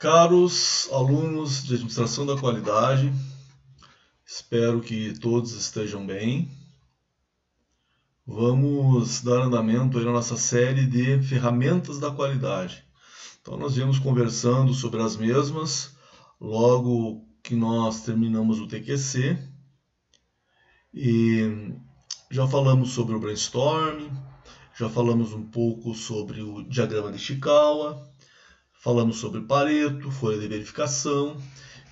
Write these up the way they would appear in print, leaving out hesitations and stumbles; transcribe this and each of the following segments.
Caros alunos de Administração da Qualidade, espero que todos estejam bem. Vamos dar andamento aí na nossa série de ferramentas da qualidade. Então nós viemos conversando sobre as mesmas logo que nós terminamos o TQC e já falamos sobre o brainstorming, já falamos um pouco sobre o diagrama de Ishikawa, falamos sobre Pareto, folha de verificação,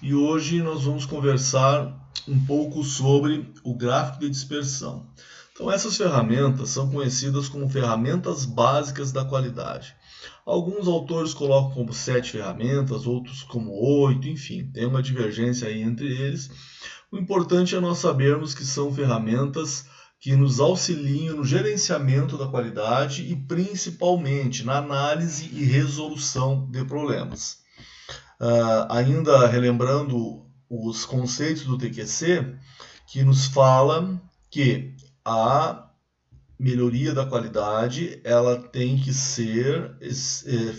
e hoje nós vamos conversar um pouco sobre o gráfico de dispersão. Então essas ferramentas são conhecidas como ferramentas básicas da qualidade. Alguns autores colocam como 7 ferramentas, outros como 8, enfim, tem uma divergência aí entre eles. O importante é nós sabermos que são ferramentas que nos auxiliam no gerenciamento da qualidade e principalmente na análise e resolução de problemas. Ainda relembrando os conceitos do TQC, que nos fala que a melhoria da qualidade ela tem que ser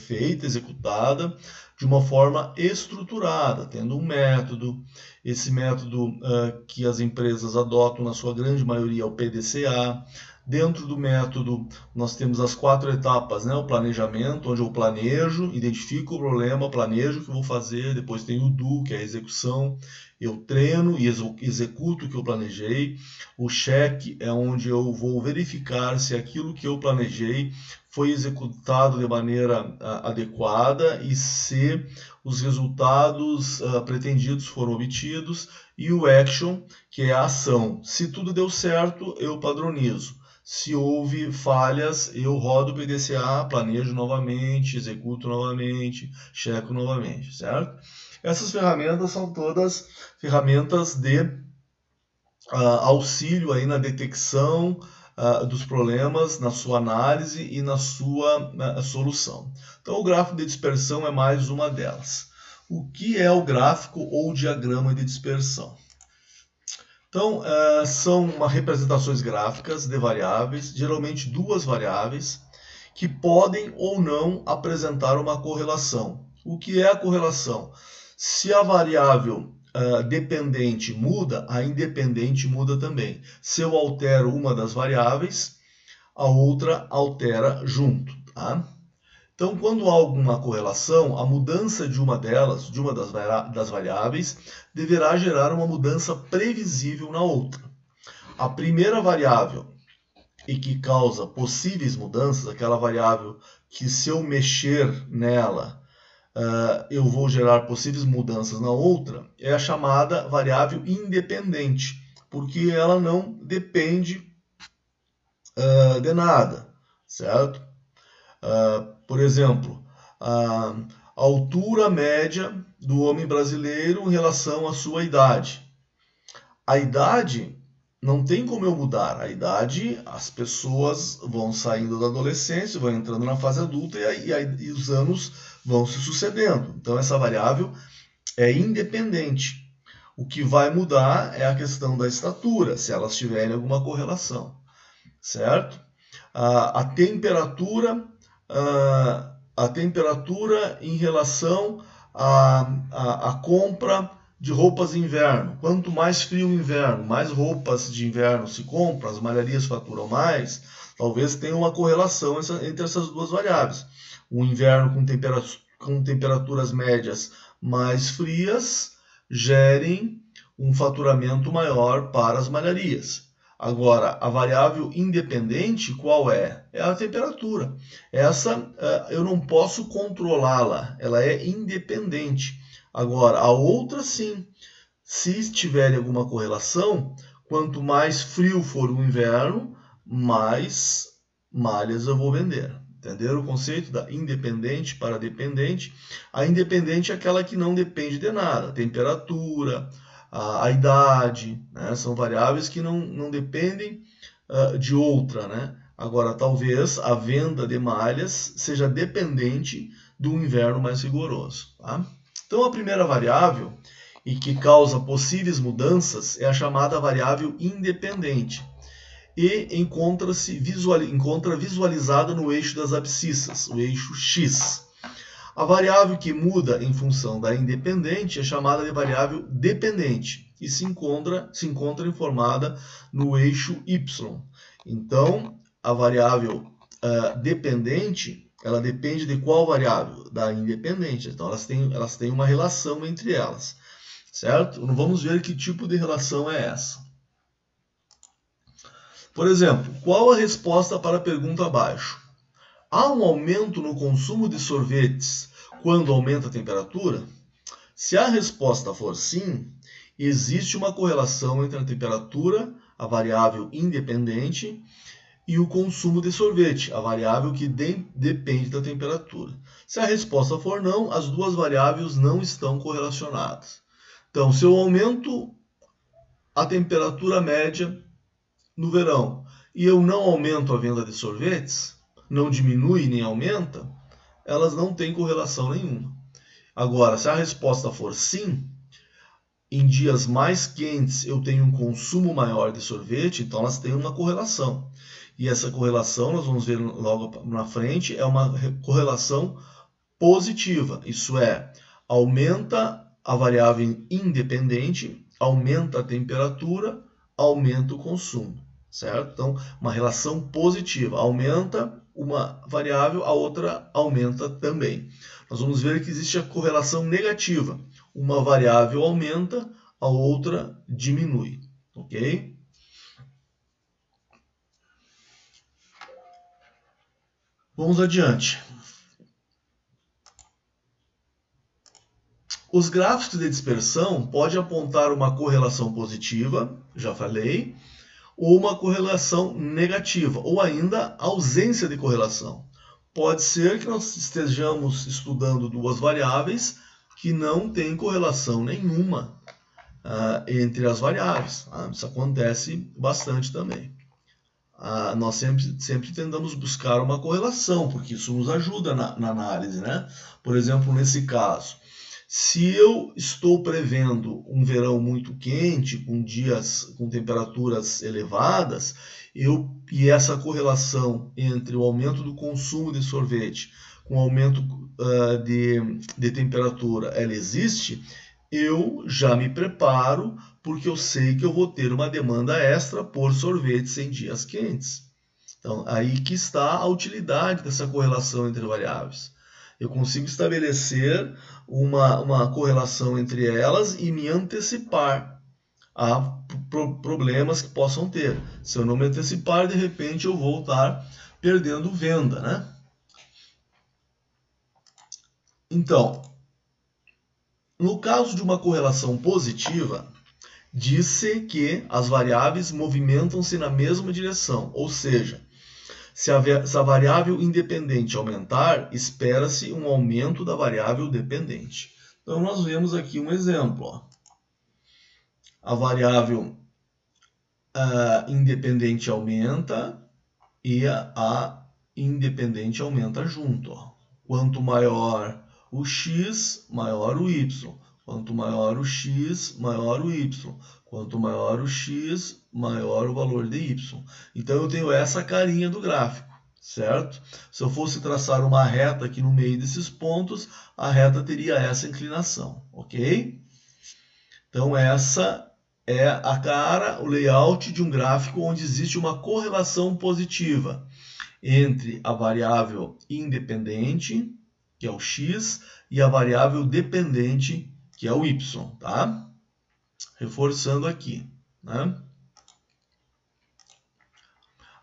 feita, executada de uma forma estruturada, tendo um método. Esse método que as empresas adotam na sua grande maioria é o PDCA. Dentro do método nós temos as 4 etapas, né? O planejamento, onde eu planejo, identifico o problema, planejo o que eu vou fazer, depois tem o do, que é a execução, eu treino e executo o que eu planejei. O cheque é onde eu vou verificar se aquilo que eu planejei foi executado de maneira adequada e se os resultados pretendidos foram obtidos. E o action, que é a ação. Se tudo deu certo, eu padronizo. Se houve falhas, eu rodo o PDCA, planejo novamente, executo novamente, checo novamente, certo? Essas ferramentas são todas ferramentas de auxílio aí na detecção dos problemas, na sua análise e na sua solução. Então o gráfico de dispersão é mais uma delas. O que é o gráfico ou diagrama de dispersão? Então, são representações gráficas de variáveis, geralmente 2 variáveis, que podem ou não apresentar uma correlação. O que é a correlação? Se a variável dependente muda, a independente muda também. Se eu altero uma das variáveis, a outra altera junto. Tá? Então, quando há alguma correlação, a mudança de uma das variáveis, deverá gerar uma mudança previsível na outra. A primeira variável e que causa possíveis mudanças, aquela variável que se eu mexer nela, eu vou gerar possíveis mudanças na outra, é a chamada variável independente, porque ela não depende de nada, certo? Por exemplo, a altura média do homem brasileiro em relação à sua idade. A idade não tem como eu mudar. A idade, as pessoas vão saindo da adolescência, vão entrando na fase adulta e os anos vão se sucedendo. Então essa variável é independente. O que vai mudar é a questão da estatura, se elas tiverem alguma correlação, certo? A temperatura em relação à compra de roupas de inverno. Quanto mais frio o inverno, mais roupas de inverno se compram, as malharias faturam mais, talvez tenha uma correlação entre essas 2 variáveis. O inverno com temperaturas médias mais frias gerem um faturamento maior para as malharias. Agora, a variável independente, qual é? É a temperatura. Essa eu não posso controlá-la, ela é independente. Agora, a outra sim, se tiver alguma correlação, quanto mais frio for o inverno, mais malhas eu vou vender. Entenderam o conceito da independente para dependente? A independente é aquela que não depende de nada, a temperatura, a idade, né? São variáveis que não dependem de outra, né? Agora, talvez a venda de malhas seja dependente do inverno mais rigoroso. Tá? Então, a primeira variável e que causa possíveis mudanças é a chamada variável independente e encontra visualizada no eixo das abscissas, o eixo X. A variável que muda em função da independente é chamada de variável dependente e se encontra informada no eixo y. Então, a variável dependente, ela depende de qual variável? Da independente. Então, elas têm uma relação entre elas, certo? Vamos ver que tipo de relação é essa. Por exemplo, qual a resposta para a pergunta abaixo? Há um aumento no consumo de sorvetes quando aumenta a temperatura? Se a resposta for sim, existe uma correlação entre a temperatura, a variável independente, e o consumo de sorvete, a variável que depende da temperatura. Se a resposta for não, as duas variáveis não estão correlacionadas. Então, se eu aumento a temperatura média no verão e eu não aumento a venda de sorvetes, não diminui nem aumenta, elas não têm correlação nenhuma. Agora, se a resposta for sim, em dias mais quentes eu tenho um consumo maior de sorvete, então elas têm uma correlação. E essa correlação, nós vamos ver logo na frente, é uma correlação positiva. Isso é, aumenta a variável independente, aumenta a temperatura, aumenta o consumo, certo? Então, uma relação positiva. Aumenta uma variável, a outra aumenta também. Nós vamos ver que existe a correlação negativa. Uma variável aumenta, a outra diminui, ok? Vamos adiante. Os gráficos de dispersão podem apontar uma correlação positiva, já falei, ou uma correlação negativa, ou ainda ausência de correlação. Pode ser que nós estejamos estudando duas variáveis que não têm correlação nenhuma entre as variáveis. Isso acontece bastante também. Nós sempre tentamos buscar uma correlação, porque isso nos ajuda na análise, né? Por exemplo, nesse caso, se eu estou prevendo um verão muito quente, com dias com temperaturas elevadas, e essa correlação entre o aumento do consumo de sorvete com o aumento de temperatura, ela existe, eu já me preparo porque eu sei que eu vou ter uma demanda extra por sorvetes em dias quentes. Então, aí que está a utilidade dessa correlação entre variáveis. Eu consigo estabelecer uma correlação entre elas e me antecipar a problemas que possam ter. Se eu não me antecipar, de repente eu vou estar perdendo venda, né? Então, no caso de uma correlação positiva, diz-se que as variáveis movimentam-se na mesma direção, ou seja, se a variável independente aumentar, espera-se um aumento da variável dependente. Então, nós vemos aqui um exemplo. Ó. A variável independente aumenta e a independente aumenta junto. Ó. Quanto maior o x, maior o y. Quanto maior o x, maior o y. Quanto maior o x, maior o valor de y. Então, eu tenho essa carinha do gráfico, certo? Se eu fosse traçar uma reta aqui no meio desses pontos, a reta teria essa inclinação, ok? Então, essa é a cara, o layout de um gráfico onde existe uma correlação positiva entre a variável independente, que é o x, e a variável dependente, que é o y, tá? Reforçando aqui, né?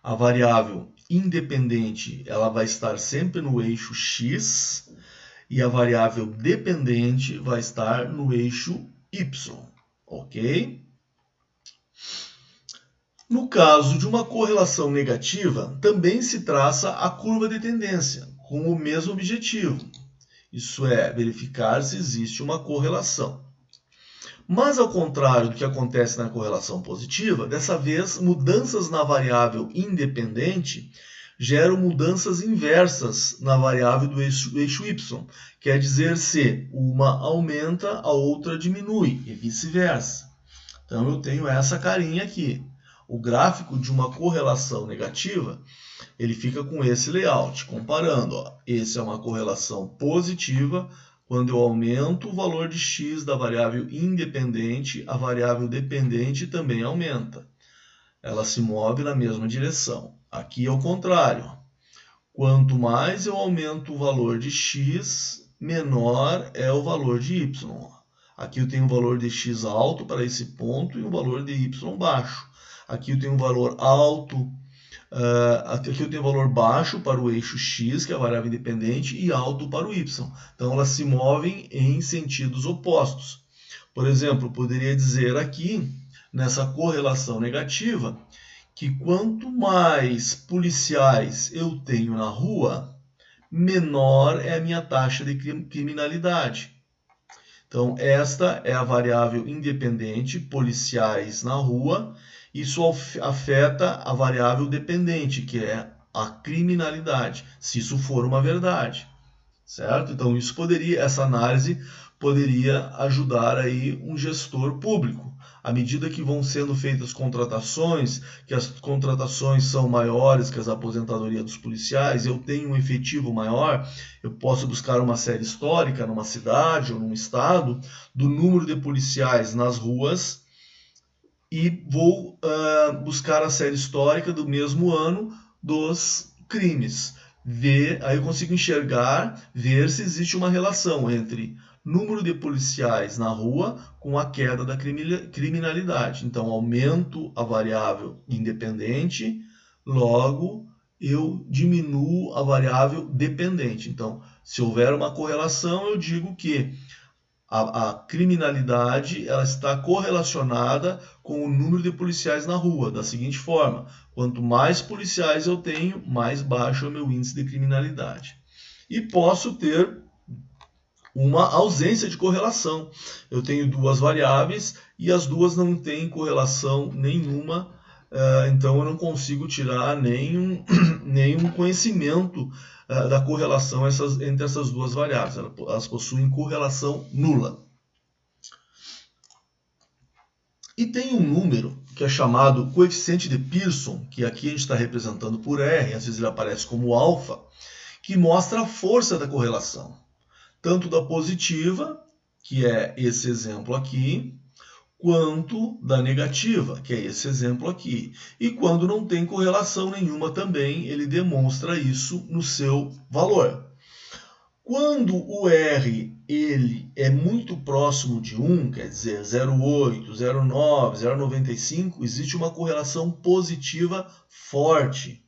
A variável independente, ela vai estar sempre no eixo x, e a variável dependente vai estar no eixo y, ok? No caso de uma correlação negativa, também se traça a curva de tendência, com o mesmo objetivo. Isso é, verificar se existe uma correlação. Mas, ao contrário do que acontece na correlação positiva, dessa vez, mudanças na variável independente geram mudanças inversas na variável do eixo y. Quer dizer, se uma aumenta, a outra diminui, e vice-versa. Então, eu tenho essa carinha aqui. O gráfico de uma correlação negativa ele fica com esse layout, comparando. Ó. Esse é uma correlação positiva. Quando eu aumento o valor de x da variável independente, a variável dependente também aumenta. Ela se move na mesma direção. Aqui é o contrário. Quanto mais eu aumento o valor de x, menor é o valor de y. Aqui eu tenho um valor de x alto para esse ponto e um valor de y baixo. Aqui eu tenho um valor alto, aqui eu tenho um valor baixo para o eixo x, que é a variável independente, e alto para o y. Então elas se movem em sentidos opostos. Por exemplo, eu poderia dizer aqui, nessa correlação negativa, que quanto mais policiais eu tenho na rua, menor é a minha taxa de criminalidade. Então, esta é a variável independente, policiais na rua. Isso afeta a variável dependente, que é a criminalidade, se isso for uma verdade, certo? Então, essa análise poderia ajudar aí um gestor público. À medida que vão sendo feitas contratações, que as contratações são maiores que as aposentadorias dos policiais, eu tenho um efetivo maior, eu posso buscar uma série histórica numa cidade ou num estado do número de policiais nas ruas e vou buscar a série histórica do mesmo ano dos crimes. Aí eu consigo ver se existe uma relação entre número de policiais na rua com a queda da criminalidade. Então, aumento a variável independente, logo eu diminuo a variável dependente. Então, se houver uma correlação, eu digo que a criminalidade ela está correlacionada com o número de policiais na rua, da seguinte forma: quanto mais policiais eu tenho, mais baixo é o meu índice de criminalidade. E posso ter uma ausência de correlação. Eu tenho duas variáveis e as duas não têm correlação nenhuma, então eu não consigo tirar nenhum conhecimento da correlação entre essas duas variáveis. Elas possuem correlação nula. E tem um número que é chamado coeficiente de Pearson, que aqui a gente está representando por R, às vezes ele aparece como alfa, que mostra a força da correlação. Tanto da positiva, que é esse exemplo aqui, quanto da negativa, que é esse exemplo aqui. E quando não tem correlação nenhuma também, ele demonstra isso no seu valor. Quando o R ele é muito próximo de 1, quer dizer 0,8, 0,9, 0,95, existe uma correlação positiva forte.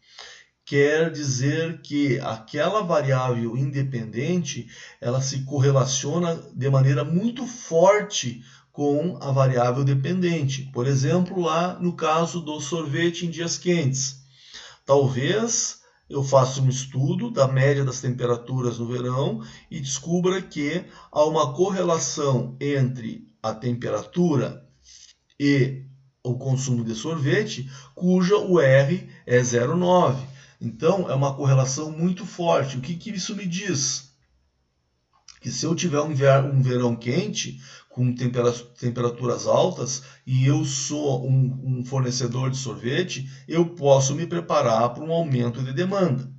Quer dizer que aquela variável independente ela se correlaciona de maneira muito forte com a variável dependente. Por exemplo, lá no caso do sorvete em dias quentes. Talvez eu faça um estudo da média das temperaturas no verão e descubra que há uma correlação entre a temperatura e o consumo de sorvete, cuja o R é 0,9. Então, é uma correlação muito forte. O que isso me diz? Que se eu tiver um verão quente, com temperaturas altas, e eu sou um fornecedor de sorvete, eu posso me preparar para um aumento de demanda.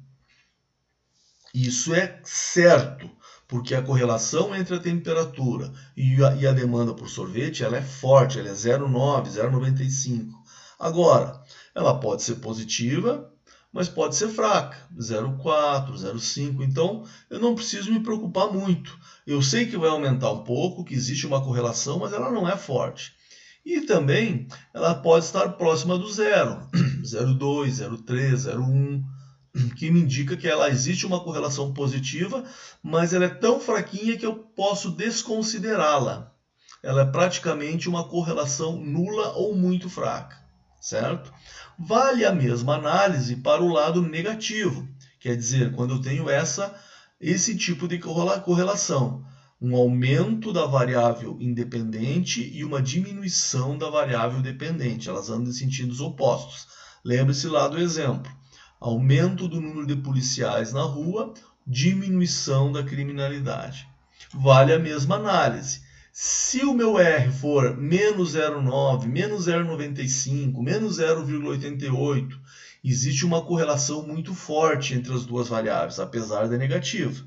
Isso é certo, porque a correlação entre a temperatura e a demanda por sorvete ela é forte, ela é 0,9, 0,95. Agora, ela pode ser positiva, mas pode ser fraca, 0,4, 0,5. Então, eu não preciso me preocupar muito. Eu sei que vai aumentar um pouco, que existe uma correlação, mas ela não é forte. E também, ela pode estar próxima do zero, 0,2, 0,3, 0,1, que me indica que ela existe uma correlação positiva, mas ela é tão fraquinha que eu posso desconsiderá-la. Ela é praticamente uma correlação nula ou muito fraca, certo? Vale a mesma análise para o lado negativo, quer dizer, quando eu tenho esse tipo de correlação, um aumento da variável independente e uma diminuição da variável dependente, elas andam em sentidos opostos. Lembre-se lá do exemplo, aumento do número de policiais na rua, diminuição da criminalidade. Vale a mesma análise. Se o meu R for menos 0,9, menos 0,95, menos 0,88 existe uma correlação muito forte entre as duas variáveis, apesar da negativa.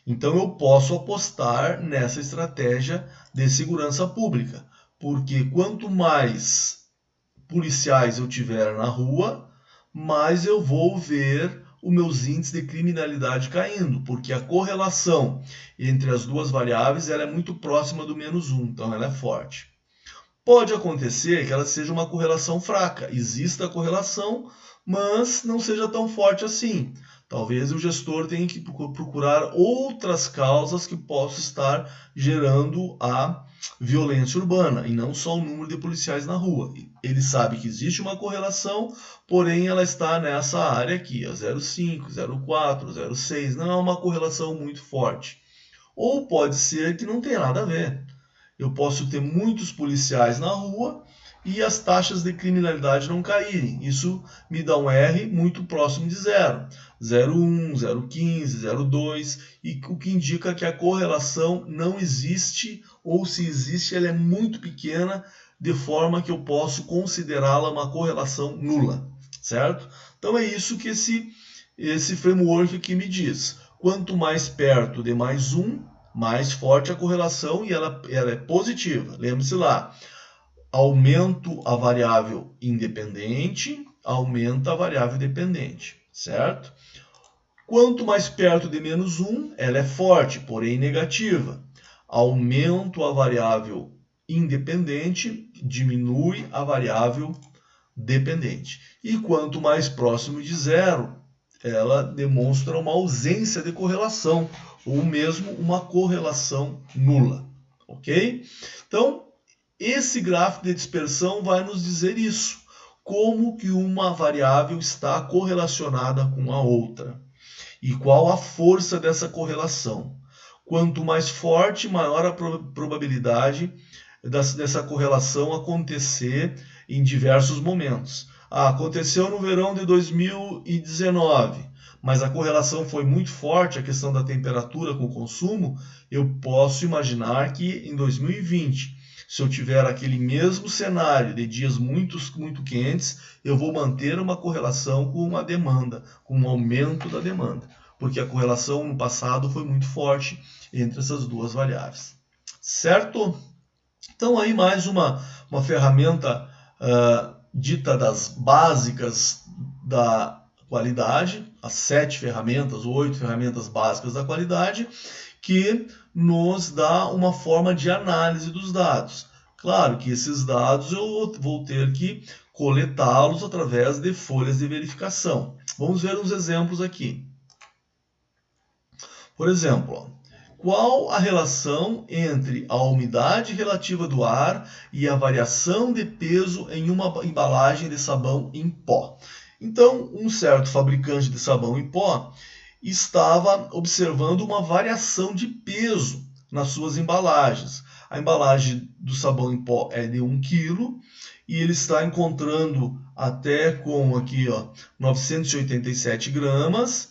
Então eu posso apostar nessa estratégia de segurança pública, porque quanto mais policiais eu tiver na rua, mais eu vou ver os meus índices de criminalidade caindo, porque a correlação entre as duas variáveis ela é muito próxima do -1, então ela é forte. Pode acontecer que ela seja uma correlação fraca, exista a correlação, mas não seja tão forte assim. Talvez o gestor tenha que procurar outras causas que possam estar gerando a violência urbana, e não só o número de policiais na rua. Ele sabe que existe uma correlação, porém ela está nessa área aqui, a 0,5, 0,4, 0,6, não é uma correlação muito forte. Ou pode ser que não tenha nada a ver. Eu posso ter muitos policiais na rua e as taxas de criminalidade não caírem. Isso me dá um R muito próximo de 0. 0,1, 0,15, 0,2, e o que indica que a correlação não existe, ou se existe, ela é muito pequena, de forma que eu posso considerá-la uma correlação nula, certo? Então é isso que esse framework aqui me diz. Quanto mais perto de +1, mais forte a correlação, e ela é positiva. Lembre-se lá, aumento a variável independente, aumenta a variável dependente, certo? Quanto mais perto de -1, ela é forte, porém negativa. Aumento a variável independente, diminui a variável dependente. E quanto mais próximo de 0, ela demonstra uma ausência de correlação, ou mesmo uma correlação nula, ok? Então, esse gráfico de dispersão vai nos dizer isso, como que uma variável está correlacionada com a outra, e qual a força dessa correlação. Quanto mais forte, maior a probabilidade dessa correlação acontecer em diversos momentos. Aconteceu no verão de 2019, mas a correlação foi muito forte, a questão da temperatura com o consumo, eu posso imaginar que em 2020, se eu tiver aquele mesmo cenário de dias muito quentes, eu vou manter uma correlação com a demanda, com um aumento da demanda, porque a correlação no passado foi muito forte entre essas duas variáveis. Certo? Então aí mais uma ferramenta dita das básicas da qualidade, as 7 ferramentas, 8 ferramentas básicas da qualidade, que nos dá uma forma de análise dos dados. Claro que esses dados eu vou ter que coletá-los através de folhas de verificação. Vamos ver uns exemplos aqui. Por exemplo, qual a relação entre a umidade relativa do ar e a variação de peso em uma embalagem de sabão em pó? Então, um certo fabricante de sabão em pó estava observando uma variação de peso nas suas embalagens. A embalagem do sabão em pó é de 1 kg e ele está encontrando até com aqui, 987 gramas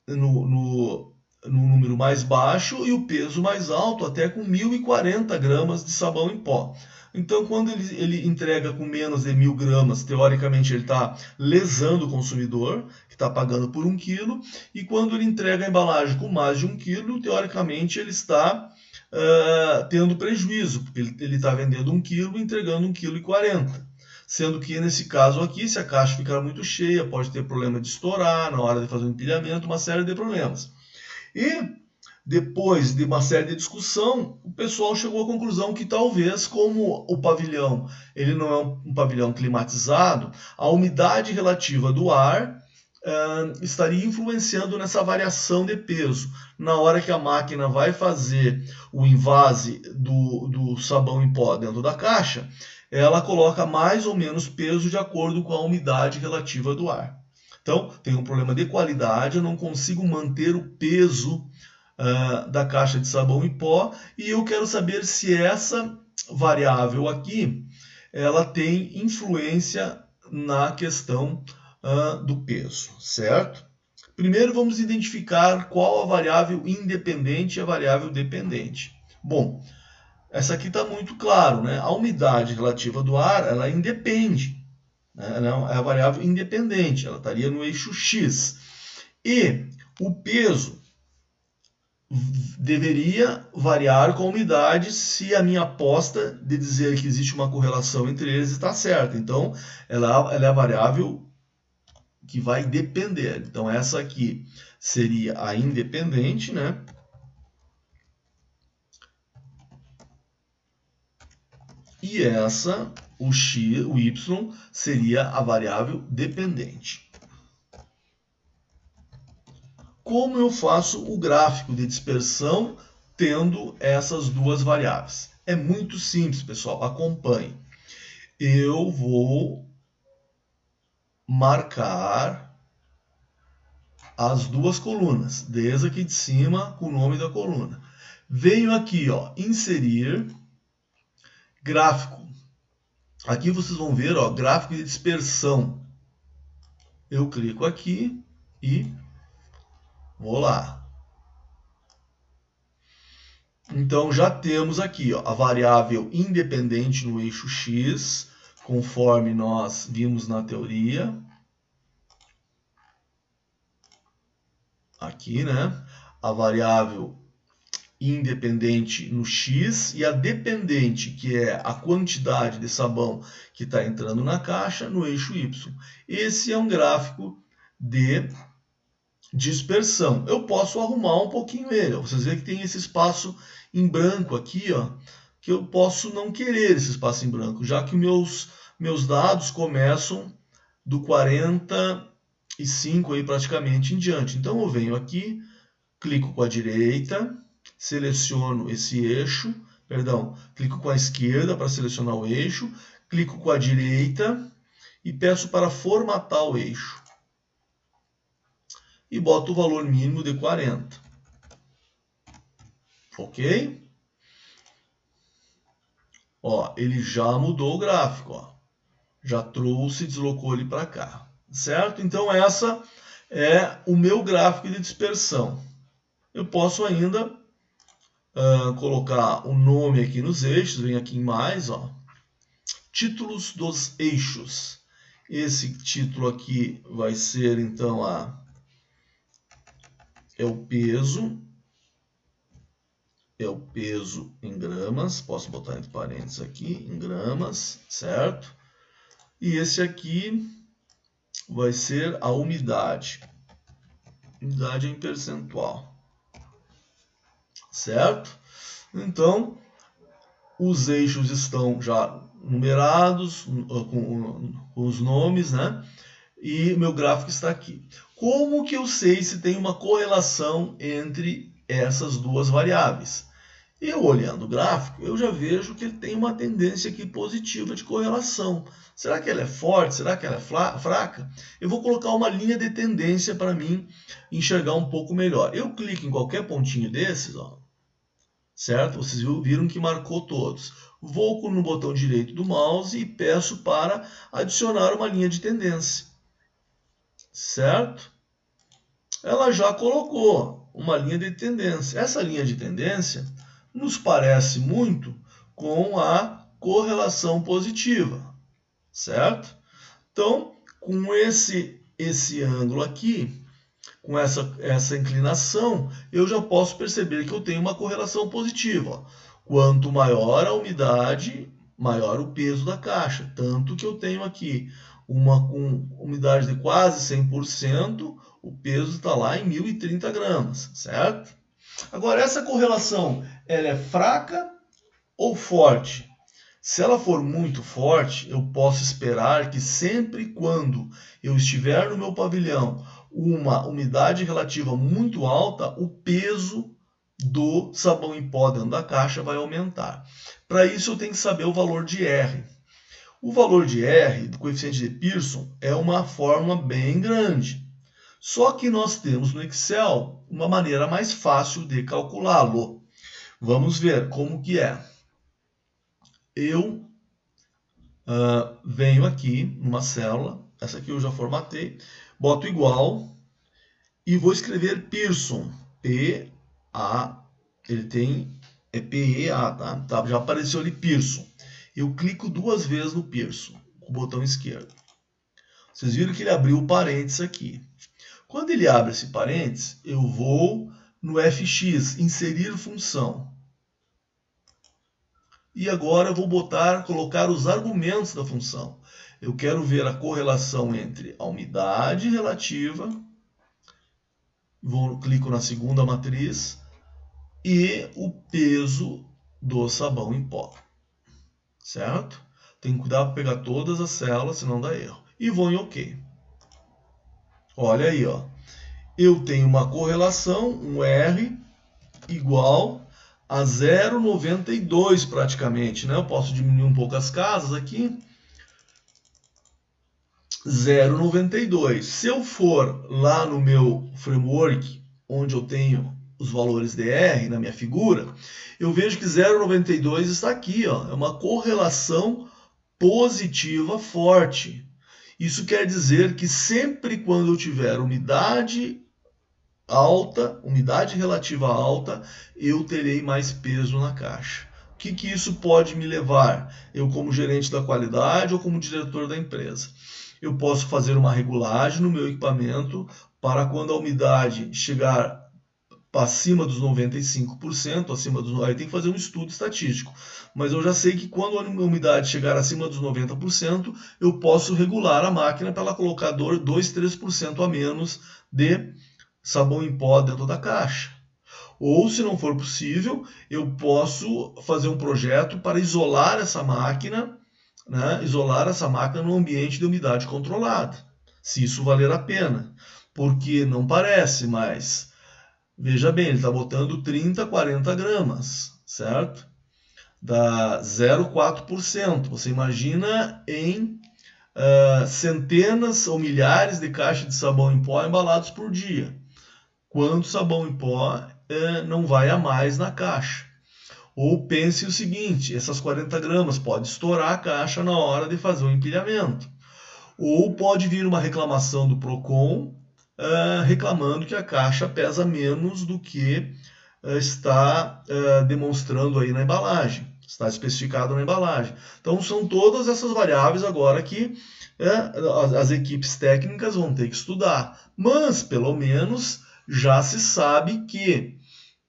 no número mais baixo, e o peso mais alto até com 1.040 gramas de sabão em pó. Então, quando ele entrega com menos de 1.000 gramas, teoricamente ele está lesando o consumidor, que está pagando por 1 kg, e quando ele entrega a embalagem com mais de 1 kg, teoricamente ele está tendo prejuízo, porque ele está vendendo 1 kg e entregando 1,40 kg. Sendo que nesse caso aqui, se a caixa ficar muito cheia, pode ter problema de estourar na hora de fazer o empilhamento, uma série de problemas. E depois de uma série de discussão, o pessoal chegou à conclusão que talvez, como o pavilhão ele não é um pavilhão climatizado, a umidade relativa do ar estaria influenciando nessa variação de peso. Na hora que a máquina vai fazer o invase do sabão em pó dentro da caixa, ela coloca mais ou menos peso de acordo com a umidade relativa do ar. Então, tem um problema de qualidade, eu não consigo manter o peso da caixa de sabão em pó, e eu quero saber se essa variável aqui ela tem influência na questão do peso, certo? Primeiro vamos identificar qual a variável independente e a variável dependente. Bom, essa aqui está muito claro, né? A umidade relativa do ar, ela independe né? Não, é a variável independente, ela estaria no eixo X. E o peso deveria variar com a umidade se a minha aposta de dizer que existe uma correlação entre eles está certa. Então, ela é a variável que vai depender. Então, essa aqui seria a independente, né? E essa, o x, o y, seria a variável dependente. Como eu faço o gráfico de dispersão tendo essas duas variáveis? É muito simples, pessoal. Acompanhe. Eu vou marcar as duas colunas, desde aqui de cima com o nome da coluna. Venho aqui, ó, inserir gráfico. Aqui vocês vão ver, ó, gráfico de dispersão. Eu clico aqui e vou lá. Então já temos aqui, ó, a variável independente no eixo X, conforme nós vimos na teoria. Aqui, né? A variável independente no X e a dependente, que é a quantidade de sabão que está entrando na caixa, no eixo Y. Esse é um gráfico de dispersão. Eu posso arrumar um pouquinho ele. Vocês veem que tem esse espaço em branco aqui, ó, que eu posso não querer esse espaço em branco, já que meus dados começam do 45 aí praticamente em diante. Então eu venho aqui, clico com a direita, seleciono esse eixo, clico com a esquerda para selecionar o eixo, clico com a direita e peço para formatar o eixo. E boto o valor mínimo de 40. Ok? Ó, ele já mudou o gráfico, ó. Já trouxe, deslocou ele para cá. Certo? Então essa é o meu gráfico de dispersão. Eu posso ainda colocar o nome aqui nos eixos, vem aqui em mais, ó. Títulos dos eixos. Esse título aqui vai ser então é o peso em gramas, posso botar entre parênteses aqui, em gramas, certo? E esse aqui vai ser a umidade. Umidade em percentual, certo? Então, os eixos estão já numerados, com os nomes, né? E o meu gráfico está aqui. Como que eu sei se tem uma correlação entre essas duas variáveis? Eu olhando o gráfico, eu já vejo que ele tem uma tendência aqui positiva de correlação. Será que ela é forte? Será que ela é fraca? Eu vou colocar uma linha de tendência para mim enxergar um pouco melhor. Eu clico em qualquer pontinho desses, ó, certo? Vocês viram que marcou todos. Vou no botão direito do mouse e peço para adicionar uma linha de tendência, certo? Ela já colocou uma linha de tendência. Essa linha de tendência nos parece muito com a correlação positiva, certo? Então, com esse ângulo aqui, com essa inclinação, eu já posso perceber que eu tenho uma correlação positiva. Quanto maior a umidade, maior o peso da caixa. Tanto que eu tenho aqui uma com umidade de quase 100%, o peso está lá em 1030 gramas, certo? Agora, essa correlação, ela é fraca ou forte? Se ela for muito forte, eu posso esperar que sempre quando eu estiver no meu pavilhão uma umidade relativa muito alta, o peso do sabão em pó dentro da caixa vai aumentar. Para isso eu tenho que saber o valor de R. O valor de R, do coeficiente de Pearson, é uma fórmula bem grande. Só que nós temos no Excel uma maneira mais fácil de calculá-lo. Vamos ver como que é. Eu venho aqui numa célula, essa aqui eu já formatei, boto igual e vou escrever Pearson, P-A, ele tem, é P-E-A, tá? Já apareceu ali Pearson. Eu clico duas vezes no Pearson, com o botão esquerdo. Vocês viram que ele abriu o parênteses aqui. Quando ele abre esse parênteses, eu vou no fx, inserir função. E agora eu vou colocar os argumentos da função. Eu quero ver a correlação entre a umidade relativa, clico na segunda matriz, e o peso do sabão em pó. Certo? Tem que cuidar para pegar todas as células, senão dá erro. E vou em OK. Olha aí, ó. Eu tenho uma correlação, um R igual a 0,92 praticamente, né? Eu posso diminuir um pouco as casas aqui. 0,92. Se eu for lá no meu framework, onde eu tenho os valores de R na minha figura, eu vejo que 0,92 está aqui, ó. É uma correlação positiva forte. Isso quer dizer que sempre quando eu tiver umidade alta, umidade relativa alta, eu terei mais peso na caixa. O que isso pode me levar? Eu como gerente da qualidade ou como diretor da empresa? Eu posso fazer uma regulagem no meu equipamento para quando a umidade chegar acima dos 95%, aí tem que fazer um estudo estatístico. Mas eu já sei que quando a umidade chegar acima dos 90%, eu posso regular a máquina para ela colocar 2, 3% a menos de sabão em pó dentro da caixa. Ou, se não for possível, eu posso fazer um projeto para isolar essa máquina, né? Isolar essa máquina no ambiente de umidade controlada, se isso valer a pena. Porque não parece, mas veja bem, ele está botando 30, 40 gramas, certo? Dá 0,4%. Você imagina em centenas ou milhares de caixas de sabão em pó embalados por dia. Quanto sabão em pó não vai a mais na caixa? Ou pense o seguinte, essas 40 gramas pode estourar a caixa na hora de fazer o empilhamento. Ou pode vir uma reclamação do PROCON reclamando que a caixa pesa menos do que está demonstrando aí na embalagem, está especificado na embalagem. Então são todas essas variáveis agora que as equipes técnicas vão ter que estudar. Mas, pelo menos, já se sabe que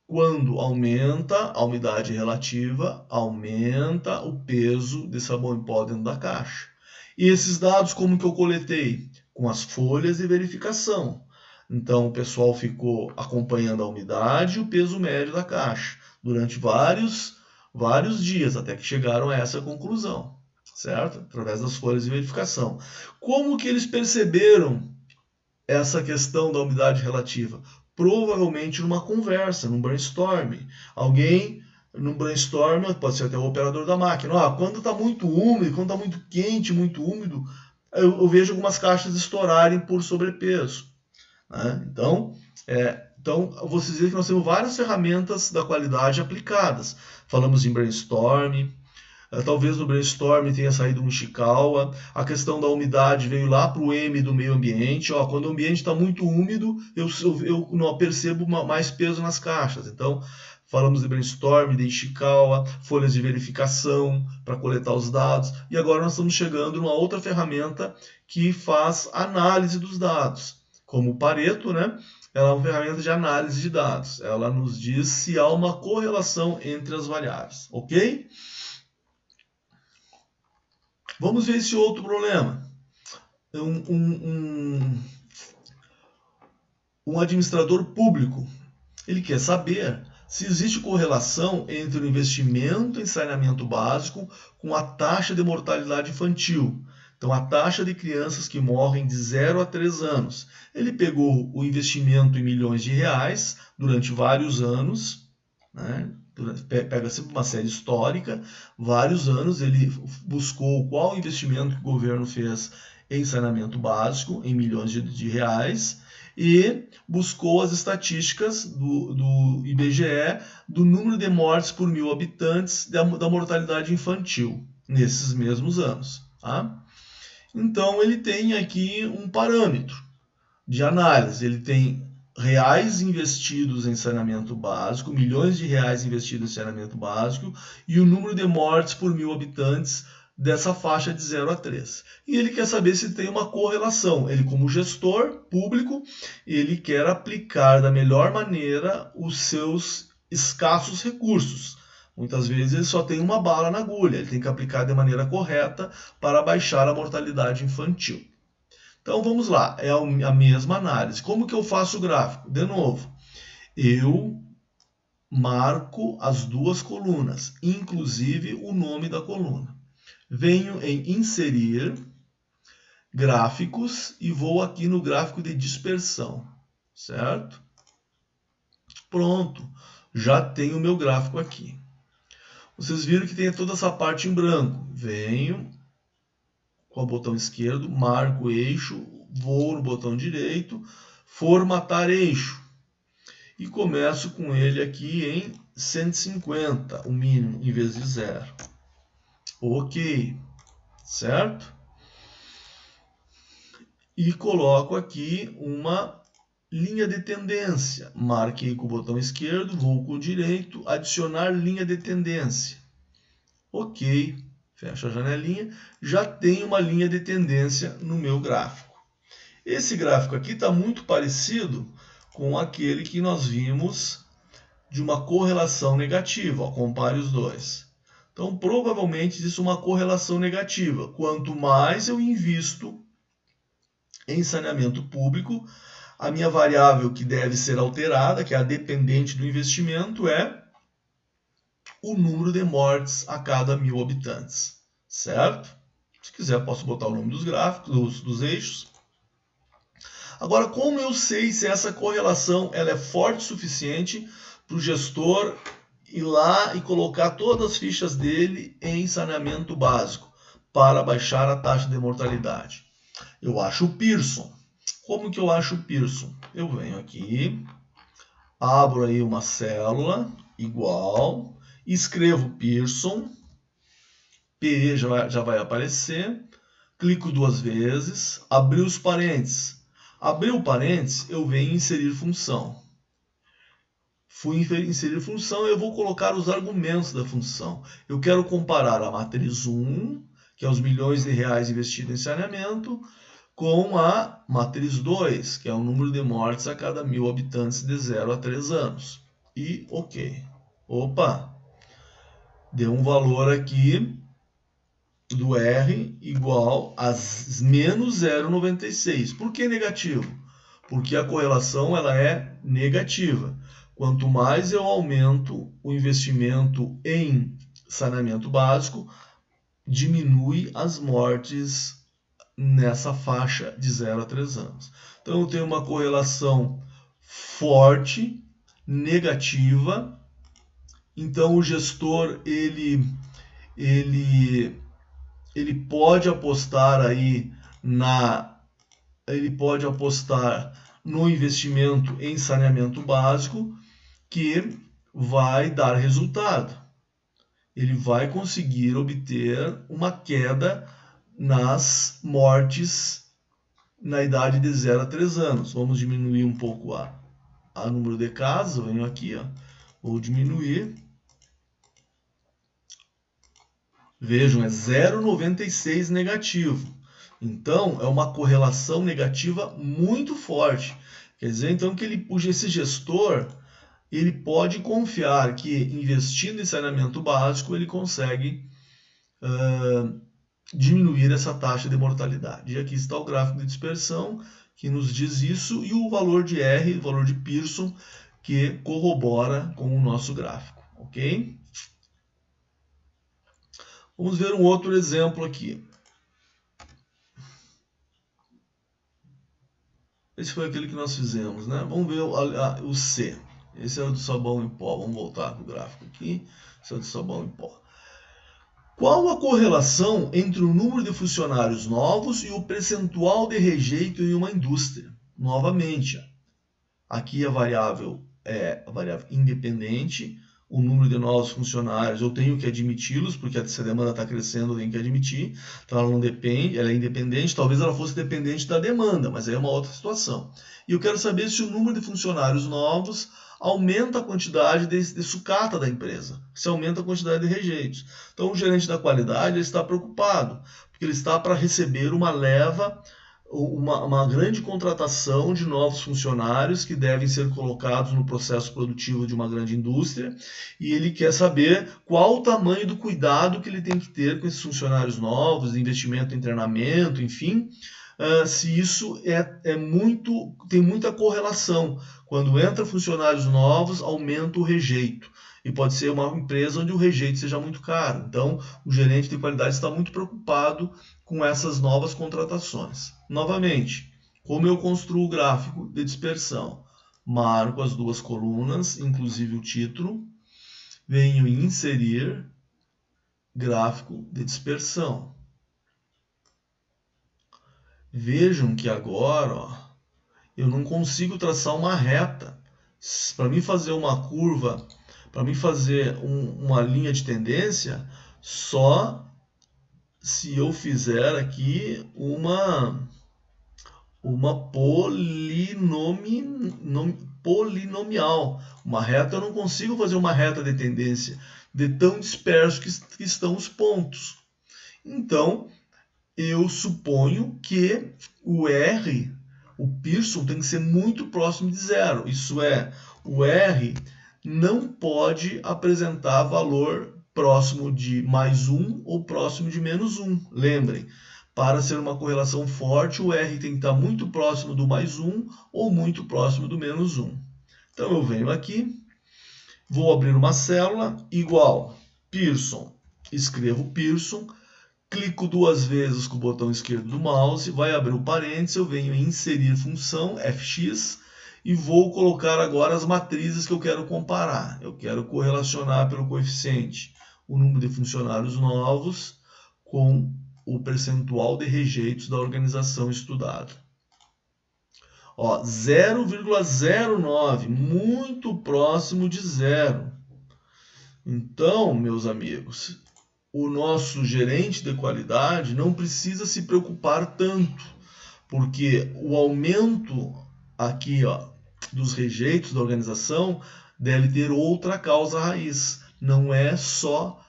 quando aumenta a umidade relativa, aumenta o peso de sabão em pó dentro da caixa. E esses dados como que eu coletei? Com as folhas de verificação. Então o pessoal ficou acompanhando a umidade e o peso médio da caixa durante vários dias, até que chegaram a essa conclusão, certo? Através das folhas de verificação. Como que eles perceberam essa questão da umidade relativa? Provavelmente numa conversa, num brainstorm. Alguém num brainstorm, pode ser até o operador da máquina. Quando está muito úmido, quando está muito quente, muito úmido, eu vejo algumas caixas estourarem por sobrepeso. Né? Então, vocês veem que nós temos várias ferramentas da qualidade aplicadas. Falamos em brainstorm. Talvez no brainstorm tenha saído um Ishikawa. A questão da umidade veio lá para o M do meio ambiente. Quando o ambiente está muito úmido, eu não percebo mais peso nas caixas. Então, falamos de brainstorm, de Ishikawa, folhas de verificação para coletar os dados. E agora nós estamos chegando numa outra ferramenta que faz análise dos dados. Como o Pareto, né? Ela é uma ferramenta de análise de dados. Ela nos diz se há uma correlação entre as variáveis. Ok? Vamos ver esse outro problema. Um administrador público, ele quer saber se existe correlação entre o investimento em saneamento básico com a taxa de mortalidade infantil. Então, a taxa de crianças que morrem de 0 a 3 anos. Ele pegou o investimento em milhões de reais durante vários anos, né? Pega sempre uma série histórica, vários anos, ele buscou qual investimento que o governo fez em saneamento básico, em milhões de reais, e buscou as estatísticas do IBGE do número de mortes por 1.000 habitantes da mortalidade infantil nesses mesmos anos. Tá? Então ele tem aqui um parâmetro de análise, ele tem reais investidos em saneamento básico, milhões de reais investidos em saneamento básico e o número de mortes por 1.000 habitantes dessa faixa de 0 a 3. E ele quer saber se tem uma correlação. Ele, como gestor público, ele quer aplicar da melhor maneira os seus escassos recursos. Muitas vezes ele só tem uma bala na agulha, ele tem que aplicar de maneira correta para baixar a mortalidade infantil. Então vamos lá, é a mesma análise. Como que eu faço o gráfico? De novo, eu marco as duas colunas, inclusive o nome da coluna. Venho em inserir gráficos e vou aqui no gráfico de dispersão, certo? Pronto, já tenho o meu gráfico aqui. Vocês viram que tem toda essa parte em branco. Venho com o botão esquerdo, marco o eixo, vou no botão direito, formatar eixo. E começo com ele aqui em 150, o mínimo, em vez de 0. Ok, certo? E coloco aqui uma linha de tendência. Marquei com o botão esquerdo, vou com o direito, adicionar linha de tendência. Ok, fecho a janelinha, já tenho uma linha de tendência no meu gráfico. Esse gráfico aqui está muito parecido com aquele que nós vimos de uma correlação negativa. Ó, compare os dois. Então, provavelmente, existe uma correlação negativa. Quanto mais eu invisto em saneamento público, a minha variável que deve ser alterada, que é a dependente do investimento, é o número de mortes a cada 1.000 habitantes, certo? Se quiser, posso botar o nome dos gráficos, dos eixos. Agora, como eu sei se essa correlação ela é forte o suficiente para o gestor ir lá e colocar todas as fichas dele em saneamento básico para baixar a taxa de mortalidade? Eu acho o Pearson. Como que eu acho o Pearson? Eu venho aqui, abro aí uma célula igual, escrevo Pearson, P já vai aparecer, clico 2 vezes, abrir os parênteses. Abriu o parênteses, eu venho inserir função. Fui inserir função, eu vou colocar os argumentos da função. Eu quero comparar a matriz 1, que é os milhões de reais investidos em saneamento, com a matriz 2, que é o número de mortes a cada 1.000 habitantes de 0 a 3 anos. E ok. Opa! Deu um valor aqui do R igual a menos 0,96. Por que negativo? Porque a correlação ela é negativa. Quanto mais eu aumento o investimento em saneamento básico, diminui as mortes nessa faixa de 0 a 3 anos. Então eu tenho uma correlação forte, negativa. Então o gestor ele pode apostar aí no investimento em saneamento básico que vai dar resultado. Ele vai conseguir obter uma queda nas mortes na idade de 0 a 3 anos. Vamos diminuir um pouco a número de casos. Eu venho aqui, ó, vou diminuir. Vejam, é 0,96 negativo. Então, é uma correlação negativa muito forte. Quer dizer, então, que esse gestor ele pode confiar que, investindo em saneamento básico, ele consegue diminuir essa taxa de mortalidade. E aqui está o gráfico de dispersão, que nos diz isso, e o valor de R, o valor de Pearson, que corrobora com o nosso gráfico. Ok? Vamos ver um outro exemplo aqui. Esse foi aquele que nós fizemos, né? Vamos ver o C. Esse é o do sabão em pó. Vamos voltar para o gráfico aqui. Esse é o do sabão em pó. Qual a correlação entre o número de funcionários novos e o percentual de rejeito em uma indústria? Novamente, aqui a variável é a variável independente. O número de novos funcionários, eu tenho que admiti-los, porque se a demanda está crescendo, eu tenho que admitir. Então ela não depende, ela é independente. Talvez ela fosse dependente da demanda, mas aí é uma outra situação. E eu quero saber se o número de funcionários novos aumenta a quantidade de sucata da empresa, se aumenta a quantidade de rejeitos. Então o gerente da qualidade ele está preocupado, porque ele está para receber uma leva, uma grande contratação de novos funcionários que devem ser colocados no processo produtivo de uma grande indústria, e ele quer saber qual o tamanho do cuidado que ele tem que ter com esses funcionários novos, investimento em treinamento, enfim, se isso tem muita correlação. Quando entra funcionários novos, aumenta o rejeito. E pode ser uma empresa onde o rejeito seja muito caro. Então, o gerente de qualidade está muito preocupado com essas novas contratações. Novamente, como eu construo o gráfico de dispersão? Marco as duas colunas, inclusive o título. Venho em inserir gráfico de dispersão. Vejam que agora eu não consigo traçar uma reta. Para mim fazer uma curva, para mim fazer uma linha de tendência, só se eu fizer aqui uma polinomial. Uma reta, eu não consigo fazer uma reta de tendência, de tão disperso que estão os pontos. Então, eu suponho que o R, o Pearson, tem que ser muito próximo de zero. Isso é, o R não pode apresentar valor próximo de mais 1 ou próximo de menos 1. Lembrem, para ser uma correlação forte, o R tem que estar muito próximo do mais 1 ou muito próximo do menos 1. Então eu venho aqui, vou abrir uma célula igual Pearson, escrevo Pearson, clico duas vezes com o botão esquerdo do mouse, vai abrir o parênteses, eu venho em inserir função, fx, e vou colocar agora as matrizes que eu quero comparar. Eu quero correlacionar pelo coeficiente o número de funcionários novos com o percentual de rejeitos da organização estudada. 0,09, muito próximo de zero. Então, meus amigos, o nosso gerente de qualidade não precisa se preocupar tanto, porque o aumento aqui dos rejeitos da organização deve ter outra causa raiz. Não é só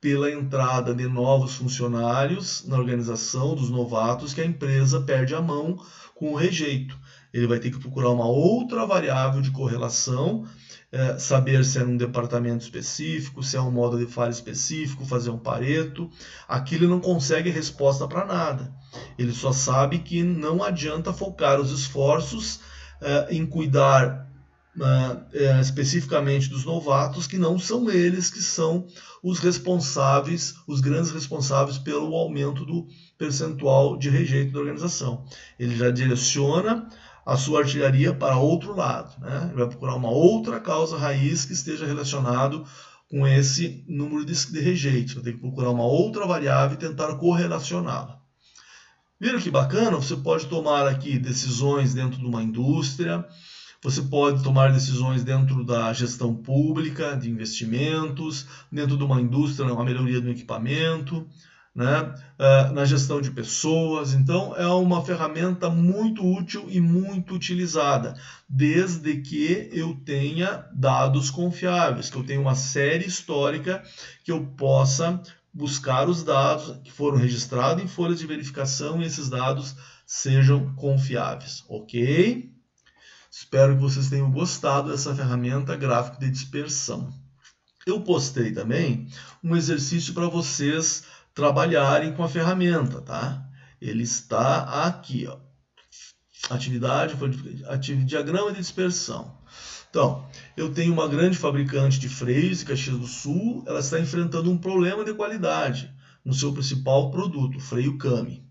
pela entrada de novos funcionários na organização, dos novatos, que a empresa perde a mão com o rejeito. Ele vai ter que procurar uma outra variável de correlação, saber se é num departamento específico, se é um modo de falha específico, fazer um Pareto. Aqui ele não consegue resposta para nada. Ele só sabe que não adianta focar os esforços em cuidar especificamente dos novatos, que não são eles que são os responsáveis, os grandes responsáveis pelo aumento do percentual de rejeito da organização. Ele já direciona a sua artilharia para outro lado, né? Ele vai procurar uma outra causa raiz que esteja relacionado com esse número de rejeitos. Vai ter que procurar uma outra variável e tentar correlacioná-la. Viram que bacana? Você pode tomar aqui decisões dentro de uma indústria, você pode tomar decisões dentro da gestão pública, de investimentos, dentro de uma indústria, uma melhoria do equipamento, né? Na gestão de pessoas. Então, é uma ferramenta muito útil e muito utilizada, desde que eu tenha dados confiáveis, que eu tenha uma série histórica que eu possa buscar os dados que foram registrados em folhas de verificação e esses dados sejam confiáveis, ok? Espero que vocês tenham gostado dessa ferramenta gráfico de dispersão. Eu postei também um exercício para vocês trabalharem com a ferramenta, tá? Ele está aqui, ó. Diagrama de dispersão. Então, eu tenho uma grande fabricante de freios em Caxias do Sul, ela está enfrentando um problema de qualidade no seu principal produto, o freio Kami.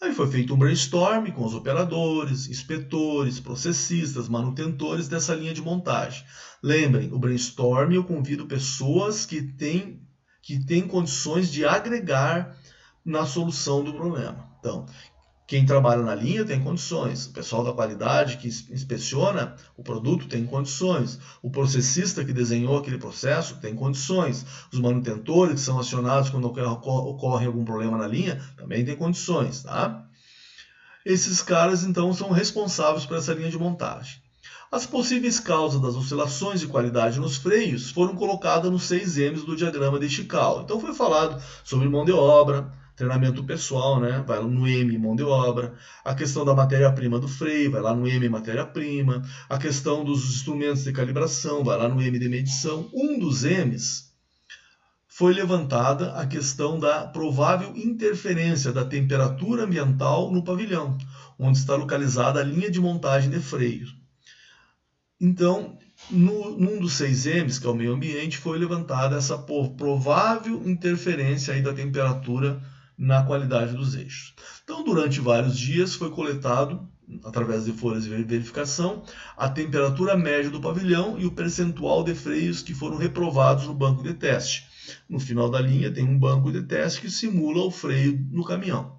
Aí foi feito um brainstorm com os operadores, inspetores, processistas, manutentores dessa linha de montagem. Lembrem, o brainstorm eu convido pessoas que têm condições de agregar na solução do problema. Então, quem trabalha na linha tem condições, o pessoal da qualidade que inspeciona o produto tem condições, o processista que desenhou aquele processo tem condições, os manutentores que são acionados quando ocorre algum problema na linha também tem condições, tá? Esses caras então são responsáveis por essa linha de montagem. As possíveis causas das oscilações de qualidade nos freios foram colocadas nos 6 M's do diagrama de Ishikawa. Então foi falado sobre mão de obra, treinamento pessoal, né? Vai lá no M, mão de obra. A questão da matéria-prima do freio, vai lá no M, matéria-prima. A questão dos instrumentos de calibração, vai lá no M de medição. Um dos M's foi levantada a questão da provável interferência da temperatura ambiental no pavilhão, onde está localizada a linha de montagem de freio. Então, num dos 6 M's, que é o meio ambiente, foi levantada essa provável interferência aí da temperatura na qualidade dos eixos. Então, durante vários dias foi coletado, através de folhas de verificação, a temperatura média do pavilhão e o percentual de freios que foram reprovados no banco de teste. No final da linha tem um banco de teste que simula o freio no caminhão.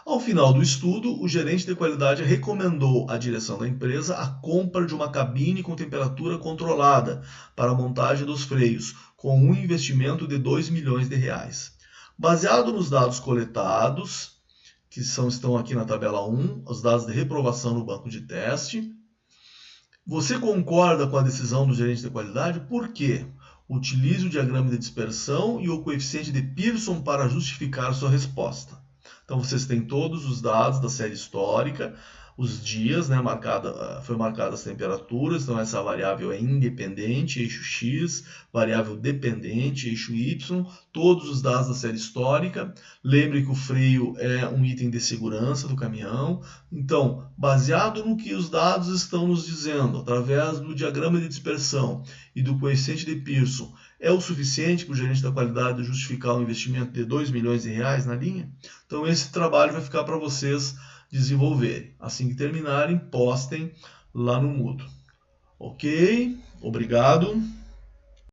Ao final do estudo, o gerente de qualidade recomendou à direção da empresa a compra de uma cabine com temperatura controlada para a montagem dos freios, com um investimento de R$2 milhões. Baseado nos dados coletados, que estão aqui na tabela 1, os dados de reprovação no banco de teste, você concorda com a decisão do gerente de qualidade? Por quê? Utilize o diagrama de dispersão e o coeficiente de Pearson para justificar sua resposta. Então vocês têm todos os dados da série histórica, os dias, né, foi marcadas as temperaturas, então essa variável é independente, eixo X, variável dependente, eixo Y, todos os dados da série histórica. Lembre que o freio é um item de segurança do caminhão. Então, baseado no que os dados estão nos dizendo, através do diagrama de dispersão e do coeficiente de Pearson, é o suficiente para o gerente da qualidade justificar um investimento de R$2 milhões na linha? Então esse trabalho vai ficar para vocês desenvolverem. Assim que terminarem, postem lá no Moodle. Ok? Obrigado.